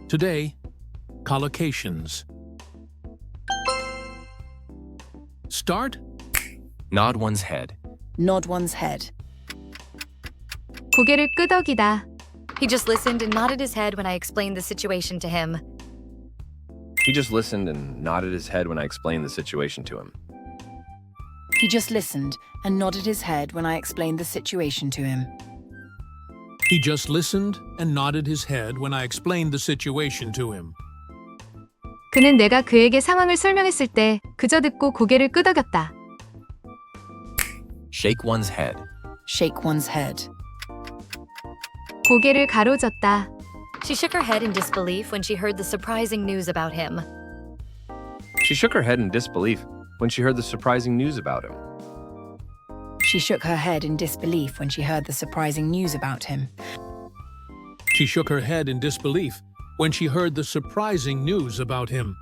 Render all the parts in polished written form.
Today, collocations. Start. Nod one's head. Nod one's head. 고개를 끄덕이다. He just listened and nodded his head when I explained the situation to him. He just listened and nodded his head when I explained the situation to him. He just listened and nodded his head when I explained the situation to him. He just listened and nodded his head when I explained the situation to him. 그는 내가 그에게 상황을 설명했을 때 그저 듣고 고개를 끄덕였다. Shake one's head. Shake one's head. 고개를 가로젓다. She shook her head in disbelief when she heard the surprising news about him. She shook her head in disbelief when she heard the surprising news about him. She shook her head in disbelief when she heard the surprising news about him. She shook her head in disbelief when she heard the surprising news about him.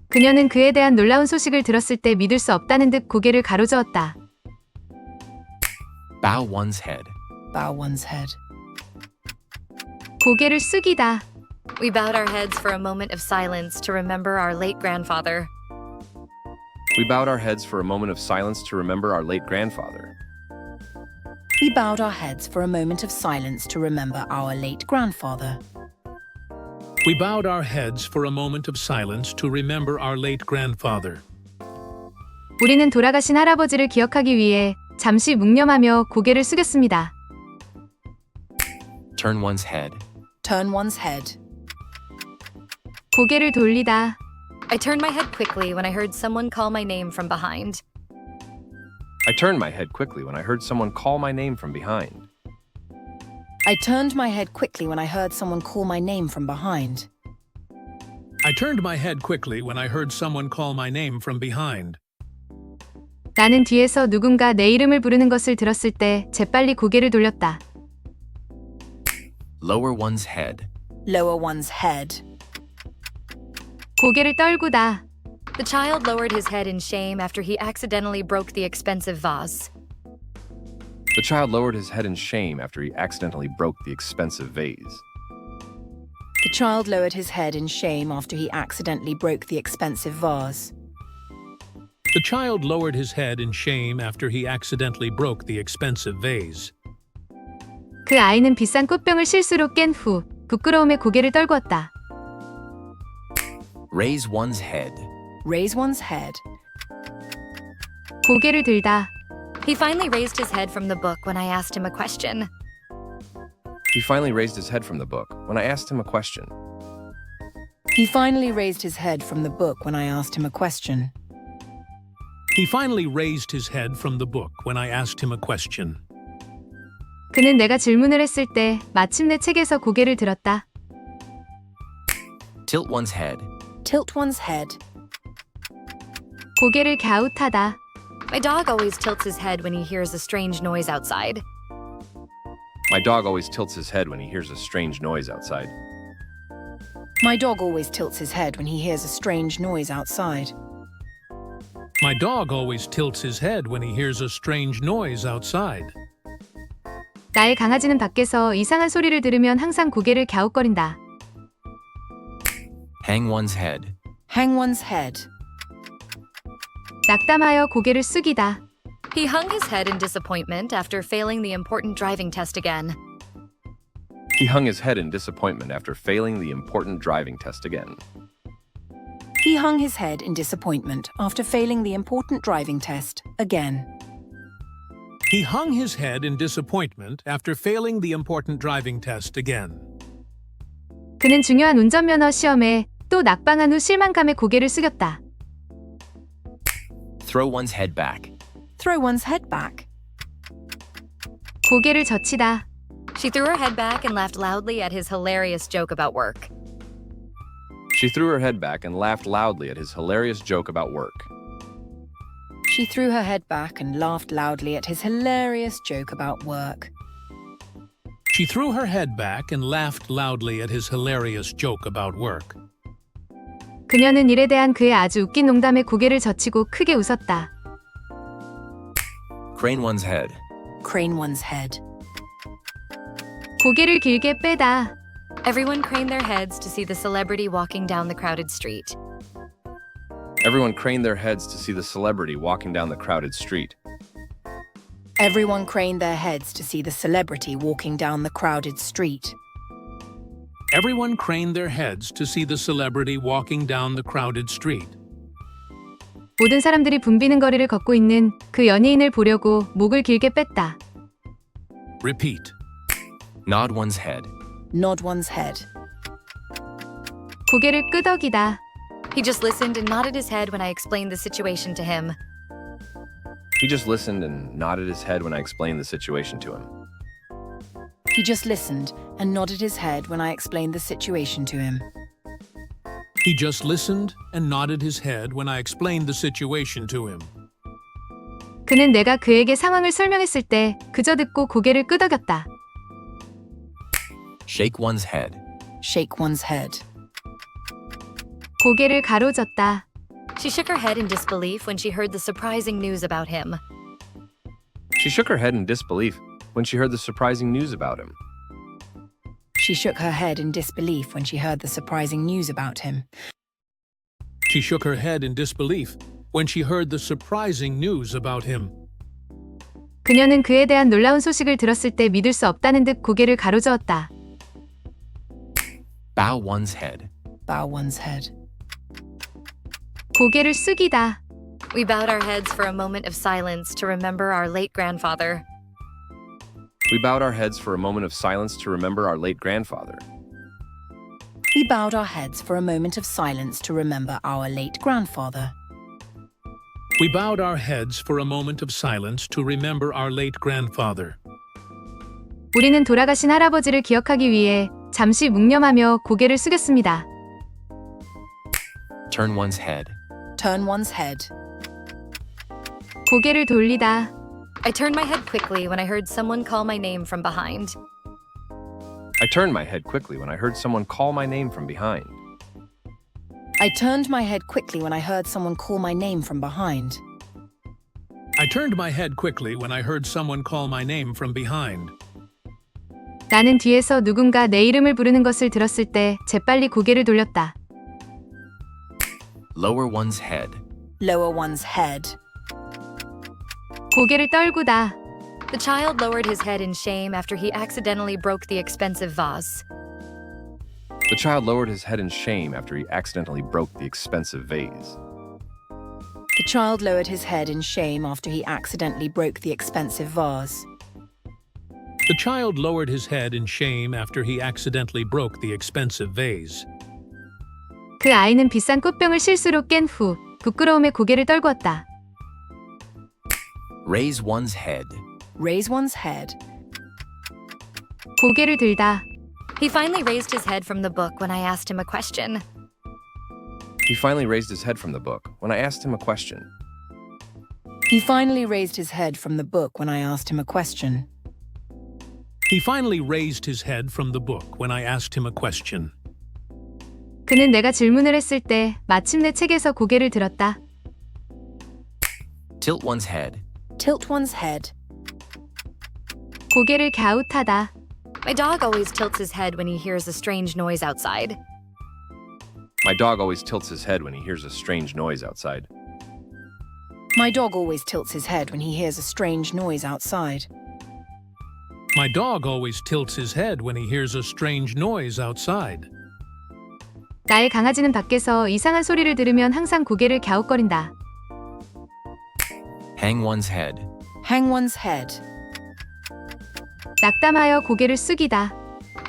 그녀는 그에 대한 놀라운 소식을 들었을 때 믿을 수 없다는 듯 고개를 가로저었다. Bow one's head. Bow one's head. 고개를 숙이다. We bowed our heads for a moment of silence to remember our late grandfather. We bowed our heads for a moment of silence to remember our late grandfather. We bowed our heads for a moment of silence to remember our late grandfather. We bowed our heads for a moment of silence to remember our late grandfather. 우리는 돌아가신 할아버지를 기억하기 위해 잠시 묵념하며 고개를 숙였습니다. Turn one's head. Turn one's head. 고개를 돌리다. I turned my head quickly when I heard someone call my name from behind. I turned my head quickly when I heard someone call my name from behind. I turned my head quickly when I heard someone call my name from behind. I turned my head quickly when I heard someone call my name from behind. 나는 뒤에서 누군가 내 이름을 부르는 것을 들었을 때 재빨리 고개를 돌렸다. Lower one's head. Lower one's head. 고개를 떨구다. The child lowered his head in shame after he accidentally broke the expensive vase. The child lowered his head in shame after he accidentally broke the expensive vase. The child lowered his head in shame after he accidentally broke the expensive vase. The child lowered his head in shame after he accidentally broke the expensive vase. 그 아이는 비싼 꽃병을 실수로 깬 후 부끄러움에 고개를 떨구었다. Raise one's head. Raise one's head. 고개를 들다. He finally raised his head from the book when I asked him a question. He finally raised his head from the book when I asked him a question. He finally raised his head from the book when I asked him a question. He finally raised his head from the book when I asked him a question. 그는 내가 질문을 했을 때 마침내 책에서 고개를 들었다. Tilt one's head. Tilt one's head. 고개를 갸웃하다. My dog always tilts his head when he hears a strange noise outside. My dog always tilts his head when he hears a strange noise outside. My dog always tilts his head when he hears a strange noise outside. My dog always tilts his head when he hears a strange noise outside. 나의 강아지는 밖에서 이상한 소리를 들으면 항상 고개를 갸웃거린다. Hang one's head. Hang one's head. 낙담하여 고개를 숙이다. He hung his head in disappointment after failing the important driving test again. He hung his head in disappointment after failing the important driving test again. He hung his head in disappointment after failing the important driving test again. He hung his head in disappointment after failing the important driving test again. 그는 중요한 운전면허 시험에 또 낙방한 후 실망감에 고개를 숙였다. Throw one's head back. Throw one's head back. 고개를 젖히다. She threw her head back and laughed loudly at his hilarious joke about work. She threw her head back and laughed loudly at his hilarious joke about work. She threw her head back and laughed loudly at his hilarious joke about work. She threw her head back and laughed loudly at his hilarious joke about work. 그녀는 일에 대한 그의 아주 웃긴 농담에 고개를 젖히고 크게 웃었다. Crane one's head. Crane one's head. 고개를 길게 빼다. Everyone craned their heads to see the celebrity walking down the crowded street. Everyone craned their heads to see the celebrity walking down the crowded street. Everyone craned their heads to see the celebrity walking down the crowded street. Everyone craned their heads to see the celebrity walking down the crowded street. 모든 사람들이 붐비는 거리를 걷고 있는 그 연예인을 보려고 목을 길게 뺐다. Repeat. Nod one's head. Nod one's head. 고개를 끄덕이다. He just listened and nodded his head when I explained the situation to him. He just listened and nodded his head when I explained the situation to him. He just listened and nodded his head when I explained the situation to him. He just listened and nodded his head when I explained the situation to him. 그는 내가 그에게 상황을 설명했을 때 그저 듣고 고개를 끄덕였다. Shake one's head. Shake one's head. 고개를 가로젓다. She shook her head in disbelief when she heard the surprising news about him. She shook her head in disbelief when she heard the surprising news about him. She shook her head in disbelief when she heard the surprising news about him. She shook her head in disbelief when she heard the surprising news about him. 그녀는 그에 대한 놀라운 소식을 들었을 때 믿을 수 없다는 듯 고개를 가로저었다. Bow one's head. Bow one's head. 고개를 숙이다. We bowed our heads for a moment of silence to remember our late grandfather. We bowed our heads for a moment of silence to remember our late grandfather. We bowed our heads for a moment of silence to remember our late grandfather. We bowed our heads for a moment of silence to remember our late grandfather. 우리는 돌아가신 할아버지를 기억하기 위해 잠시 묵념하며 고개를 숙였습니다. Turn one's head. Turn one's head. 고개를 돌리다. I turned my head quickly when I heard someone call my name from behind. I turned my head quickly when I heard someone call my name from behind. I turned my head quickly when I heard someone call my name from behind. I turned my head quickly when I heard someone call my name from behind. 나는 뒤에서 누군가 내 이름을 부르는 것을 들었을 때 재빨리 고개를 돌렸다. Lower one's head. Lower one's head. 고개를 떨구다. The child lowered his head in shame after he accidentally broke the expensive vase. The child lowered his head in shame after he accidentally broke the expensive vase. The child lowered his head in shame after he accidentally broke the expensive vase. The child lowered his head in shame after he accidentally broke the expensive vase. 그 아이는 비싼 꽃병을 실수로 깬 후 부끄러움에 고개를 떨구었다. Raise one's head. Raise one's head. 고개를 들다. He finally raised his head from the book when I asked him a question. He finally raised his head from the book when I asked him a question. He finally raised his head from the book when I asked him a question. He finally raised his head from the book when I asked him a question. 그는 내가 질문을 했을 때 마침내 책에서 고개를 들었다. Tilt one's head. Tilt one's head. 고개를 갸웃하다. My dog always tilts his head when he hears a strange noise outside. My dog always tilts his head when he hears a strange noise outside. My dog always tilts his head when he hears a strange noise outside. My dog always tilts his head when he hears a strange noise outside. 나의 강아지는 밖에서 이상한 소리를 들으면 항상 고개를 갸웃거린다. Hang one's head. Hang one's head. 낙담하여 고개를 숙이다.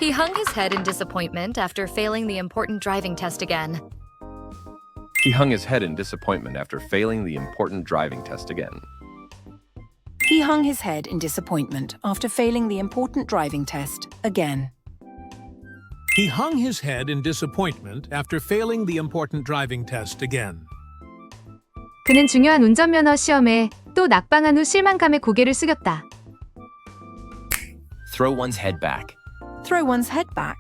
He hung his head in disappointment after failing the important driving test again. He hung his head in disappointment after failing the important driving test again. He hung his head in disappointment after failing the important driving test again. He hung his head in disappointment after failing the important driving test again. 그는 중요한 운전면허 시험에 또 낙방한 후 실망감에 고개를 숙였다. Throw one's head back. Throw one's head back.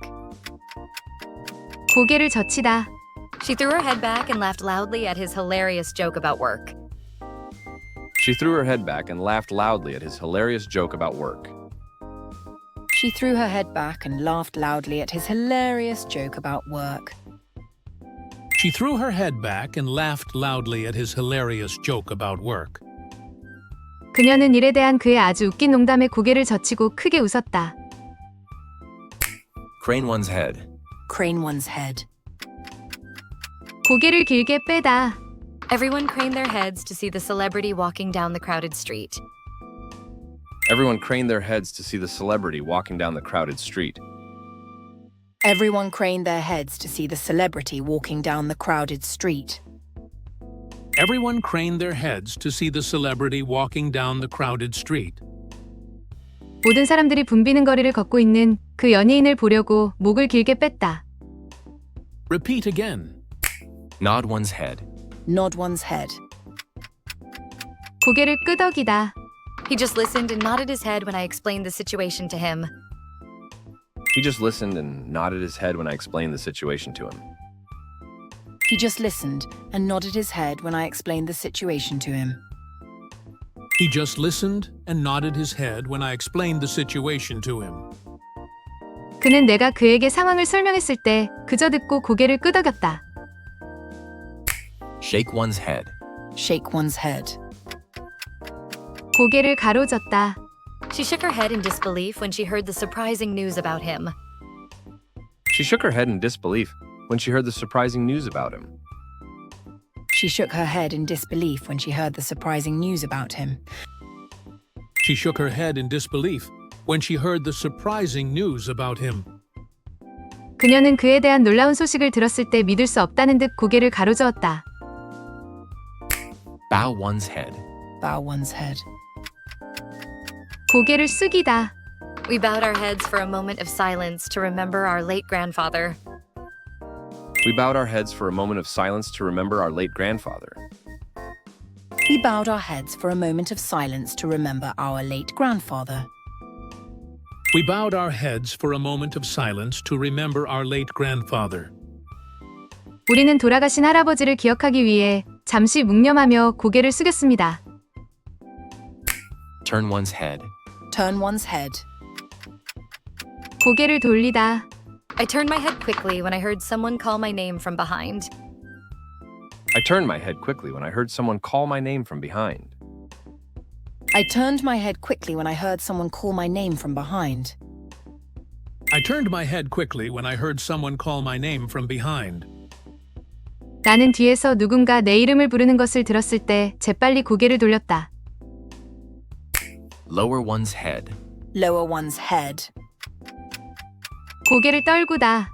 고개를 젖히다. She threw her head back and laughed loudly at his hilarious joke about work. She threw her head back and laughed loudly at his hilarious joke about work. She threw her head back and laughed loudly at his hilarious joke about work. She threw her head back and laughed loudly at his hilarious joke about work. 그녀는 일에 대한 그의 아주 웃긴 농담에 고개를 젖히고 크게 웃었다. Crane one's head. Crane one's head. 고개를 길게 빼다. Everyone craned their heads to see the celebrity walking down the crowded street. Everyone craned their heads to see the celebrity walking down the crowded street. Everyone craned their heads to see the celebrity walking down the crowded street. Everyone craned their heads to see the celebrity walking down the crowded street. 모든 사람들이 붐비는 거리를 걷고 있는 그 연예인을 보려고 목을 길게 뺐다. Repeat again. Nod one's head. Nod one's head. 고개를 끄덕이다. He just listened and nodded his head when I explained the situation to him. He just listened and nodded his head when I explained the situation to him. He just listened and nodded his head when I explained the situation to him. He just listened and nodded his head when I explained the situation to him. 그는 내가 그에게 상황을 설명했을 때 그저 듣고 고개를 끄덕였다. Shake one's head. Shake one's head. 고개를 가로젓다. She shook her head in disbelief when she heard the surprising news about him. She shook her head in disbelief when she heard the surprising news about him. She shook her head in disbelief when she heard the surprising news about him. She shook her head in disbelief when she heard the surprising news about him. 그녀는 그에 대한 놀라운 소식을 들었을 때 믿을 수 없다는 듯 고개를 가로저었다. Bow one's head. Bow one's head. 고개를 숙이다. We bowed our heads for a moment of silence to remember our late grandfather. We bowed our heads for a moment of silence to remember our late grandfather. We bowed our heads for a moment of silence to remember our late grandfather. We bowed our heads for a moment of silence to remember our late grandfather. 우리는 돌아가신 할아버지를 기억하기 위해 잠시 묵념하며 고개를 숙였습니다. Turn one's head. Turn one's head. 고개를 돌리다. I turned my head quickly when I heard someone call my name from behind. I turned my head quickly when I heard someone call my name from behind. I turned my head quickly when I heard someone call my name from behind. I turned my head quickly when I heard someone call my name from behind. 나는 뒤에서 누군가 내 이름을 부르는 것을 들었을 때 재빨리 고개를 돌렸다. Lower one's head. Lower one's head. 고개를 떨구다.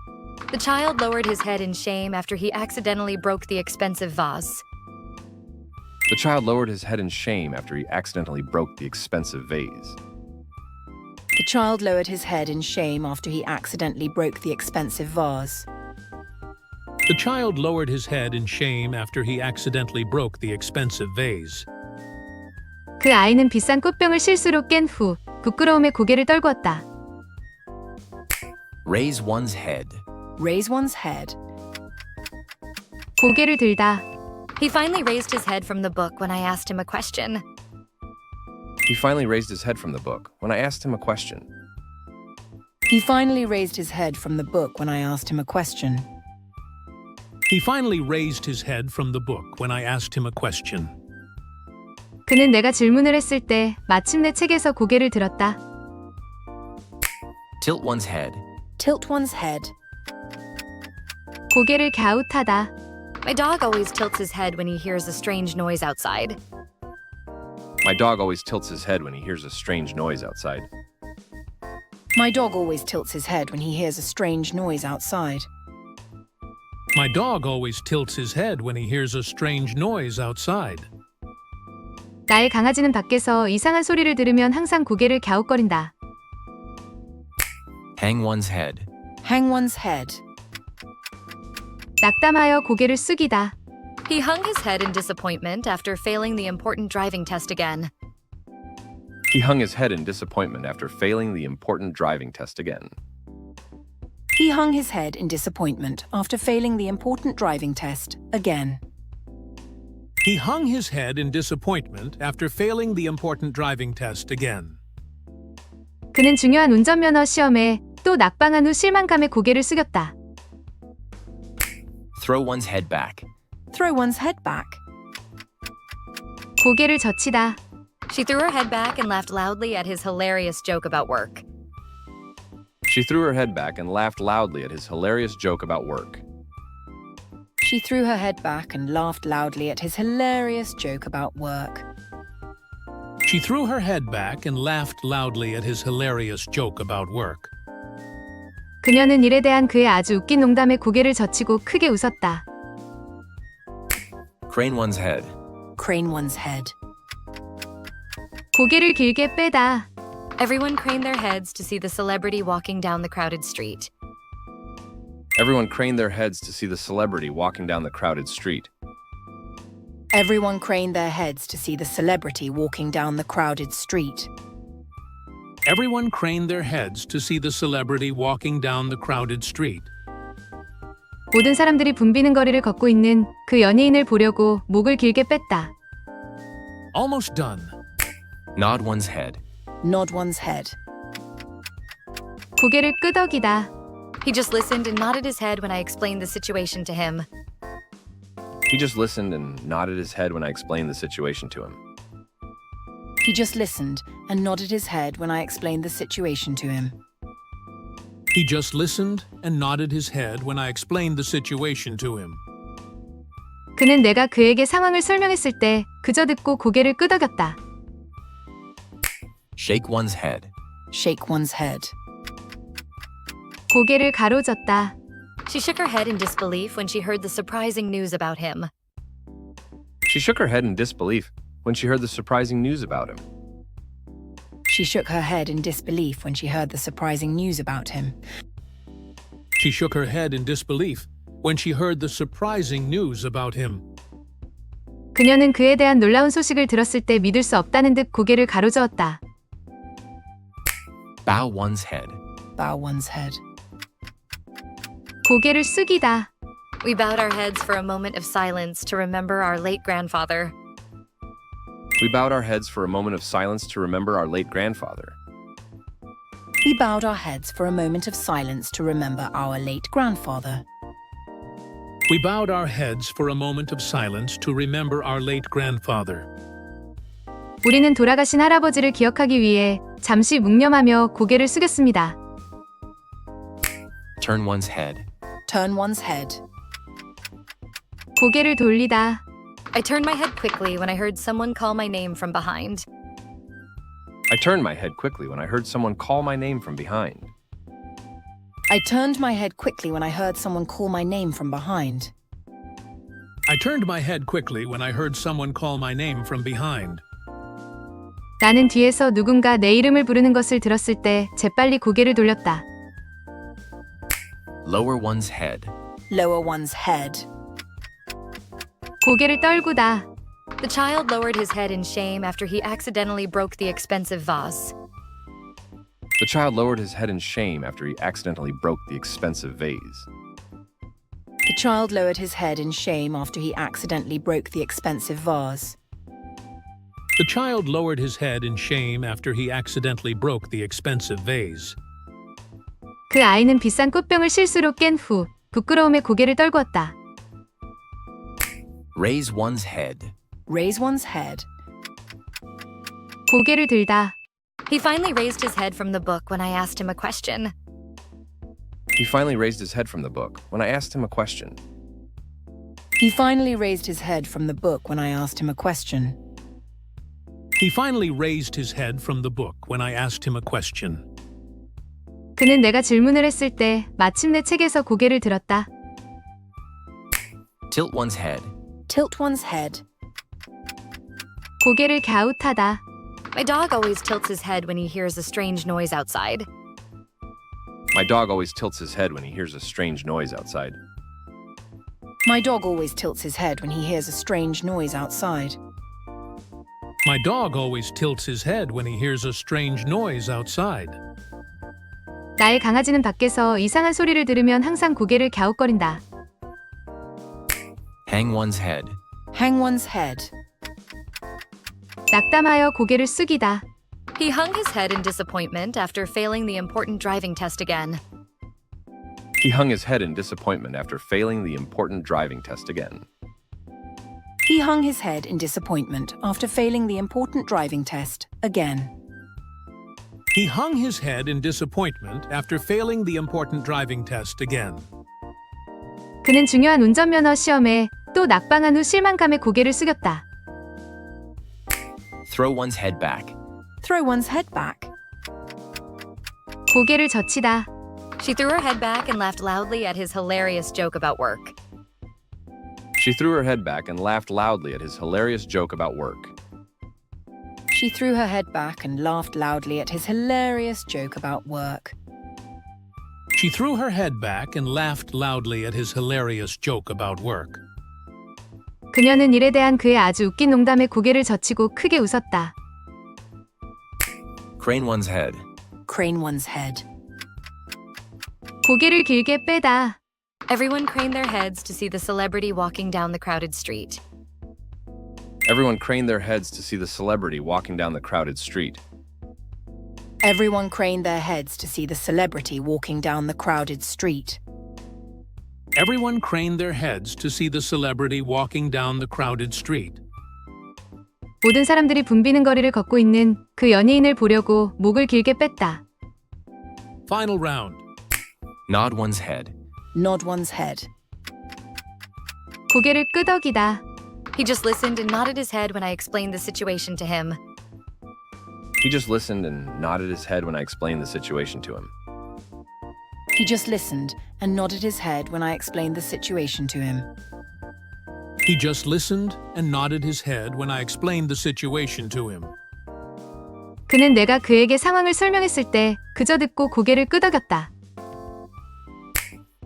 The child lowered his head in shame after he accidentally broke the expensive vase. The child lowered his head in shame after he accidentally broke the expensive vase. The child lowered his head in shame after he accidentally broke the expensive vase. The child lowered his head in shame after he accidentally broke the expensive vase. 그 아이는 비싼 꽃병을 실수로 깬 후 부끄러움에 고개를 떨구었다. Raise one's head. Raise one's head. 고개를 들다. He finally raised his head from the book when I asked him a question. He finally raised his head from the book when I asked him a question. He finally raised his head from the book when I asked him a question. He finally raised his head from the book when I asked him a question. 그는 내가 질문을 했을 때 마침내 책에서 고개를 들었다. Tilt one's head. Tilt one's head. 고개를 갸웃하다. My dog always tilts his head when he hears a strange noise outside. My dog always tilts his head when he hears a strange noise outside. My dog always tilts his head when he hears a strange noise outside. My dog always tilts his head when he hears a strange noise outside. 나의 강아지는 밖에서 이상한 소리를 들으면 항상 고개를 갸웃거린다. Hang one's head. Hang one's head. 낙담하여 고개를 숙이다. He hung his head in disappointment after failing the important driving test again. He hung his head in disappointment after failing the important driving test again. He hung his head in disappointment after failing the important driving test again. He hung his head in disappointment after failing the important driving test again. 그는 중요한 운전면허 시험에 또 낙방한 후 실망감에 고개를 숙였다. Throw one's head back. Throw one's head back. 고개를 젖히다. She threw her head back and laughed loudly at his hilarious joke about work. She threw her head back and laughed loudly at his hilarious joke about work. She threw her head back and laughed loudly at his hilarious joke about work. She threw her head back and laughed loudly at his hilarious joke about work. 그녀는 일에 대한 그의 아주 웃긴 농담에 고개를 젖히고 크게 웃었다. Crane one's head. Crane one's head. 고개를 길게 빼다. Everyone craned their heads to see the celebrity walking down the crowded street. Everyone craned their heads to see the celebrity walking down the crowded street. Everyone craned their heads to see the celebrity walking down the crowded street. Everyone craned their heads to see the celebrity walking down the crowded street. 모든 사람들이 붐비는 거리를 걷고 있는 그 연예인을 보려고 목을 길게 뺐다. Almost done. Nod one's head. Nod one's head. 고개를 끄덕이다. He just listened and nodded his head when I explained the situation to him. He just listened and nodded his head when I explained the situation to him. He just listened and nodded his head when I explained the situation to him. He just listened and nodded his head when I explained the situation to him. 그는 내가 그에게 상황을 설명했을 때 그저 듣고 고개를 끄덕였다. Shake one's head. Shake one's head. 고개를 가로젓다. She shook her head in disbelief when she heard the surprising news about him. She shook her head in disbelief when she heard the surprising news about him. She shook her head in disbelief when she heard the surprising news about him. She shook her head in disbelief when she heard the surprising news about him. 그녀는 그에 대한 놀라운 소식을 들었을 때 믿을 수 없다는 듯 고개를 가로저었다. Bow one's head. Bow one's head. 고개를 숙이다. We bowed our heads for a moment of silence to remember our late grandfather. We bowed our heads for a moment of silence to remember our late grandfather. We bowed our heads for a moment of silence to remember our late grandfather. We bowed our heads for a moment of silence to remember our late grandfather. 우리는 돌아가신 할아버지를 기억하기 위해 잠시 묵념하며 고개를 숙였습니다. Turn one's head. Turn one's head. 고개를 돌리다. I turned my head quickly when I heard someone call my name from behind. I turned my head quickly when I heard someone call my name from behind. I turned my head quickly when I heard someone call my name from behind. I turned my head quickly when I heard someone call my name from behind. 나는 뒤에서 누군가 내 이름을 부르는 것을 들었을 때 재빨리 고개를 돌렸다. Lower one's head. Lower one's head. 고개를 떨구다. The child lowered his head in shame after he accidentally broke the expensive vase. The child lowered his head in shame after he accidentally broke the expensive vase. The child lowered his head in shame after he accidentally broke the expensive vase. The child lowered his head in shame after he accidentally broke the expensive vase. 그 아이는 비싼 꽃병을 실수로 깬 후 부끄러움에 고개를 떨구었다. Raise one's head. Raise one's head. 고개를 들다. He finally raised his head from the book when I asked him a question. He finally raised his head from the book when I asked him a question. He finally raised his head from the book when I asked him a question. He finally raised his head from the book when I asked him a question. 그는 내가 질문을 했을 때 마침내 책에서 고개를 들었다. Tilt one's head. Tilt one's head. 고개를 갸웃하다. My dog always tilts his head when he hears a strange noise outside. My dog always tilts his head when he hears a strange noise outside. My dog always tilts his head when he hears a strange noise outside. My dog always tilts his head when he hears a strange noise outside. 나의 강아지는 밖에서 이상한 소리를 들으면 항상 고개를 갸웃거린다. Hang one's head. Hang one's head. 낙담하여 고개를 숙이다. He hung his head in disappointment after failing the important driving test again. He hung his head in disappointment after failing the important driving test again. He hung his head in disappointment after failing the important driving test again. He hung his head in disappointment after failing the important driving test again. 그는 중요한 운전면허 시험에 또 낙방한 후 실망감에 고개를 숙였다. Throw one's head back. Throw one's head back. 고개를 젖히다. She threw her head back and laughed loudly at his hilarious joke about work. She threw her head back and laughed loudly at his hilarious joke about work. She threw her head back and laughed loudly at his hilarious joke about work. She threw her head back and laughed loudly at his hilarious joke about work. 그녀는 일에 대한 그의 아주 웃긴 농담에 고개를 젖히고 크게 웃었다. Crane one's head. Crane one's head. 고개를 길게 빼다. Everyone craned their heads to see the celebrity walking down the crowded street. Everyone craned their heads to see the celebrity walking down the crowded street. Everyone craned their heads to see the celebrity walking down the crowded street. Everyone craned their heads to see the celebrity walking down the crowded street. 모든 사람들이 붐비는 거리를 걷고 있는 그 연예인을 보려고 목을 길게 뺐다. Final round. Nod one's head. Nod one's head. 고개를 끄덕이다. He just listened and nodded his head when I explained the situation to him. He just listened and nodded his head when I explained the situation to him. He just listened and nodded his head when I explained the situation to him. He just listened and nodded his head when I explained the situation to him. 그는 내가 그에게 상황을 설명했을 때 그저 듣고 고개를 끄덕였다.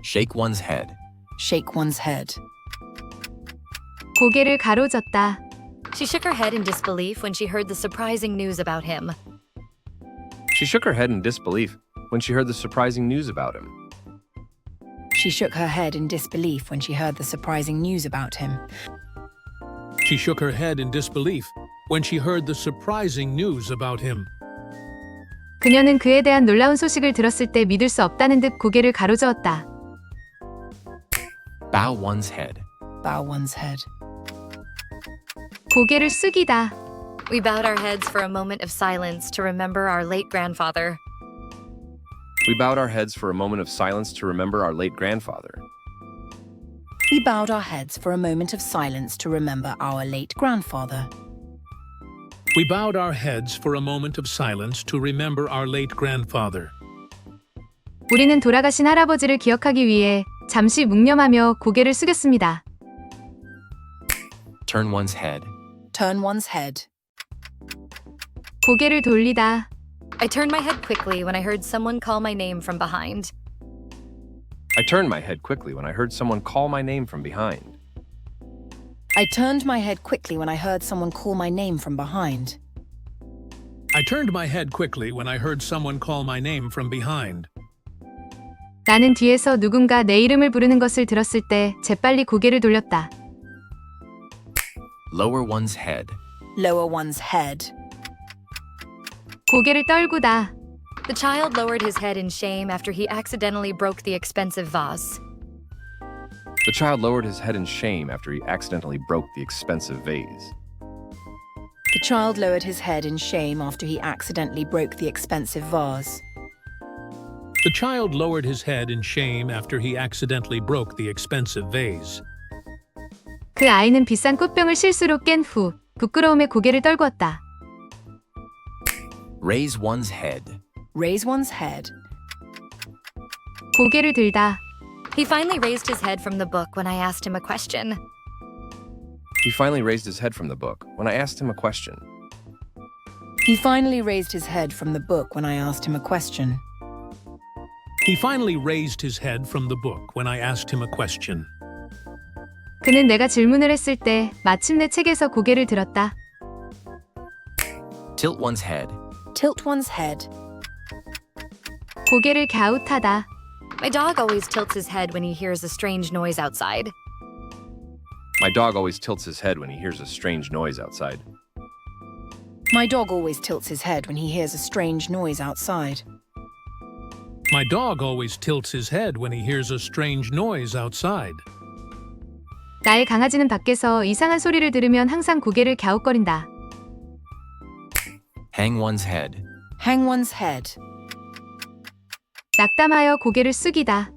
Shake one's head. Shake one's head. 고개를 가로젓다. She shook her head in disbelief when she heard the surprising news about him. She shook her head in disbelief when she heard the surprising news about him. She shook her head in disbelief when she heard the surprising news about him. She shook her head in disbelief when she heard the surprising news about him. 그녀는 그에 대한 놀라운 소식을 들었을 때 믿을 수 없다는 듯 고개를 가로저었다. Bow one's head. Bow one's head. 고개를 숙이다. We bowed our heads for a moment of silence to remember our late grandfather. We bowed our heads for a moment of silence to remember our late grandfather. We bowed our heads for a moment of silence to remember our late grandfather. We bowed our heads for a moment of silence to remember our late grandfather. 우리는 돌아가신 할아버지를 기억하기 위해 잠시 묵념하며 고개를 숙였습니다. Turn one's head. Turn one's head. 고개를 돌리다. I turned my head quickly when I heard someone call my name from behind. I turned my head quickly when I heard someone call my name from behind. I turned my head quickly when I heard someone call my name from behind. I turned my head quickly when I heard someone call my name from behind. 나는 뒤에서 누군가 내 이름을 부르는 것을 들었을 때 재빨리 고개를 돌렸다. Lower one's head. Lower one's head. 고개를 떨구다. The child lowered his head in shame after he accidentally broke the expensive vase. The child lowered his head in shame after he accidentally broke the expensive vase. The child lowered his head in shame after he accidentally broke the expensive vase. The child lowered his head in shame after he accidentally broke the expensive vase. 그 아이는 비싼 꽃병을 실수로 깬 후 부끄러움에 고개를 떨구었다. Raise one's head. Raise one's head. 고개를 들다. He finally raised his head from the book when I asked him a question. He finally raised his head from the book when I asked him a question. He finally raised his head from the book when I asked him a question. He finally raised his head from the book when I asked him a question. 그는 내가 질문을 했을 때 마침내 책에서 고개를 들었다. Tilt one's head. Tilt one's head. 고개를 갸웃하다. My dog always tilts his head when he hears a strange noise outside. My dog always tilts his head when he hears a strange noise outside. My dog always tilts his head when he hears a strange noise outside. My dog always tilts his head when he hears a strange noise outside. 나의 강아지는 밖에서 이상한 소리를 들으면 항상 고개를 갸웃거린다. Hang one's head. Hang one's head. 낙담하여 고개를 숙이다.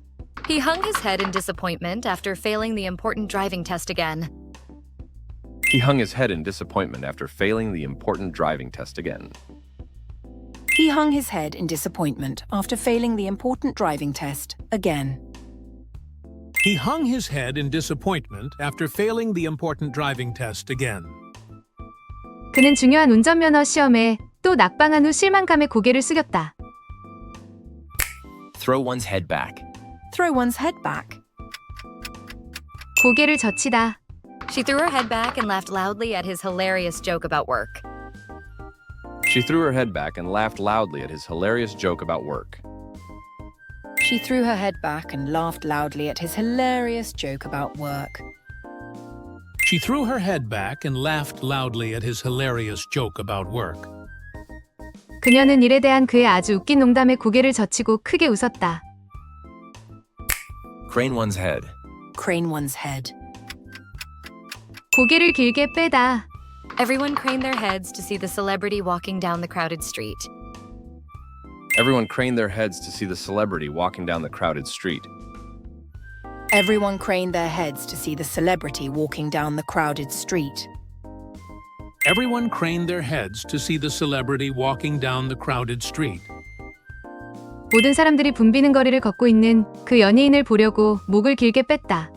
He hung his head in disappointment after failing the important driving test again. He hung his head in disappointment after failing the important driving test again. He hung his head in disappointment after failing the important driving test again. He hung his head in disappointment after failing the important driving test again. 그는 중요한 운전면허 시험에 또 낙방한 후 실망감에 고개를 숙였다. Throw one's head back. Throw one's head back. 고개를 젖히다. She threw her head back and laughed loudly at his hilarious joke about work. She threw her head back and laughed loudly at his hilarious joke about work. She threw her head back and laughed loudly at his hilarious joke about work. She threw her head back and laughed loudly at his hilarious joke about work. 그녀는 일에 대한 그의 아주 웃긴 농담에 고개를 젖히고 크게 웃었다. Crane one's head. Crane one's head. 고개를 길게 빼다. Everyone craned their heads to see the celebrity walking down the crowded street. Everyone craned their heads to see the celebrity walking down the crowded street. Everyone craned their heads to see the celebrity walking down the crowded street. Everyone craned their heads to see the celebrity walking down the crowded street. 모든 사람들이 붐비는 거리를 걷고 있는 그 연예인을 보려고 목을 길게 뺐다.